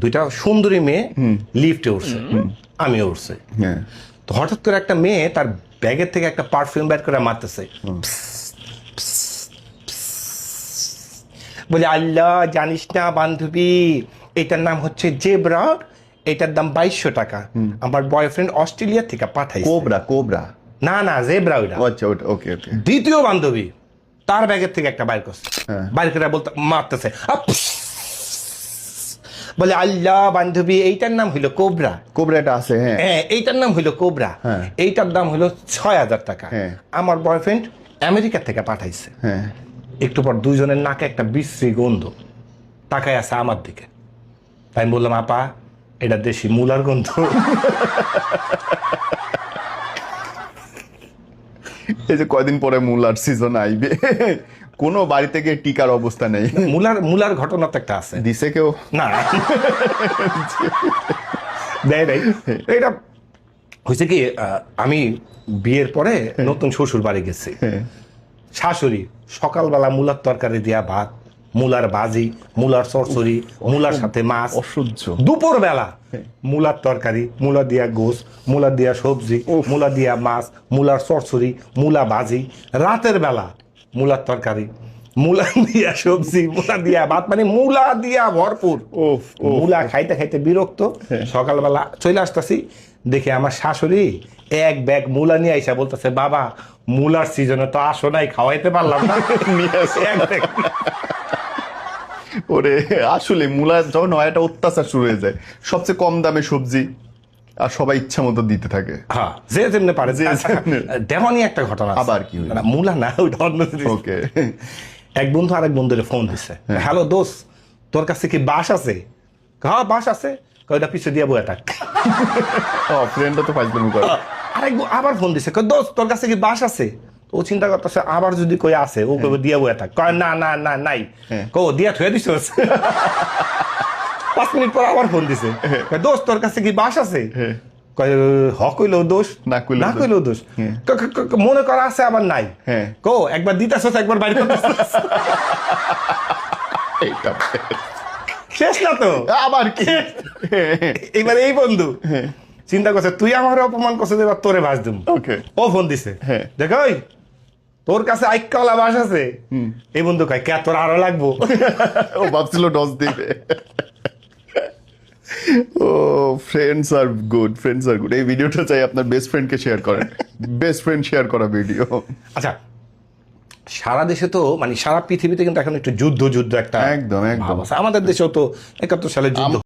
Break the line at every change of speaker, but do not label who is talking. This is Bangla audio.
দুইটা সুন্দরী মেয়ে লিফটে উঠছে, আমি উঠছে। তো হঠাৎ করে একটা মেয়ে তার ব্যাগের থেকে একটা পারফিউম বের করে মারতেছে, বলে আল্লাহ জানিস না বান্ধবী, এটার নাম হচ্ছে জেব্রা, এটার দাম 2200 টাকা, আমার বয়ফ্রেন্ড অস্ট্রেলিয়া থেকে পাঠাইছে।
কোবরা
না না, জেব্রা ওইটা।
আচ্ছা ওটা, ওকে ওকে।
দ্বিতীয় বান্ধবী তার ব্যাগের থেকে একটা বাইর করছে, বাইর করে বলতে মারতেছে, বলে আল্লাহ বান্ধবী এইটার নাম হইলো কোবরা।
কোবরাটা আছে,
হ্যাঁ এইটার নাম হইলো কোবরা, এইটার দাম হইলো 6000 টাকা, আমার বয়ফ্রেন্ড আমেরিকা থেকে পাঠাইছে। একটু পর দুইজনের নাকে একটা বিশ্রী গন্ধ, তাকায় আছে আমার দিকে। তাই আমি বললাম আপা এটা দেশি মুলার গন্ধ।
এই যে কয়দিন পরে মুলার সিজন আইবে, কোনো বাড়ি থেকে টিকার অবস্থা নেই।
মুলার ঘটনা তো একটা আছে।
দিছে কেউ?
না দেয় নাই। এটা হয়েছে কি, আমি বিয়ের পরে নতুন শ্বশুর বাড়ি গেছি। শাশুড়ি সকালবেলা মুলার তরকারি দিয়া ভাত, মুলার ভাজি, মুলার চরচড়ি, মুলার সাথে মাছ।
অসহ্য।
দুপুর বেলা মুলার তরকারি, মুলা দিয়া গোস, মুলা দিয়া সবজি, মুলা দিয়া মাছ, মুলার চরচড়ি, মুলা ভাজি। রাতের বেলা মুলার তরকারি, মুলা দিয়া সবজি, মুলা দিয়া ভাত, মানে মুলা দিয়া ভরপুর। মুলা খাইতে খাইতে বিরক্ত, সকালবেলা চলে আসতেছি, দেখে আমার শাশুড়ি এক ব্যাগ মুলা নিয়ে আইসা বলতেছে বাবা মুলার সিজনে তো আসো নাই, খাওয়াইতে পারলাম না, নিয়ে আসে এক ব্যাগ।
ওরে আসলে মুলা যখন হয় একটা অত্যাচার শুরু হয়ে যায়, সবচেয়ে কম দামে সবজি, আর সবাই ইচ্ছা মতো দিতে থাকে।
হ্যাঁ যে যেমনি পারে। তেমনই একটা ঘটনা।
আবার কি
না মুলা না, ওইটা অন্য জিনিস।
ওকে।
এক বন্ধু আরেক বন্ধুরে ফোন দিছে, হ্যালো দোস্ত তোর কাছে কি বাস আছে? হ্যাঁ বাস আছে, ওইটা পিছু দিয়ে বইয়া থাক।
ফ্রেন্ডটা তো ফাইজলামি করে।
আবার ফোন দিছে, দোস্ত তোর কাছে কি বাস আছে? ও চিন্তা করতেছে আবার যদি কই আছে ও কবে দিয়ে বইয়া থাক, কয় না না না নাই, কো দিয়া থুয়ে দিছ। 5 মিনিট পর আবার ফোন দিছে, দোস্ত তোর কাছে কি বাস আছে? হ কইলো দোষ,
না
কইলো দোষ, মনে করা আছে আবার নাই, কো একবার দিতেছ একবার বাইরে করতেছ। শেষ না তো,
আবার কি?
এবার এই বন্ধু চিন্তা করছে তুই আমার অপমান করছে, এবার তোরে বাস দিম। ও ফোন দিছে, দেখ তোর কাছে আইকাওয়ালা বাস আছে? এই বন্ধু কয় কে তোর আরো লাগবো?
ও ভাবছিল ডস দিবে। ও ফ্রেন্ডস আর গুড, ফ্রেন্ডস আর গুড। এই ভিডিওটা চাই আপনার বেস্ট ফ্রেন্ডকে শেয়ার করেন, বেস্ট ফ্রেন্ড শেয়ার করা ভিডিও।
আচ্ছা সারা দেশে তো মানে সারা পৃথিবীতে কিন্তু এখন একটু যুদ্ধ একটা
একদম
ভাব আছে। আমাদের দেশেও তো 71 সালে যুদ্ধ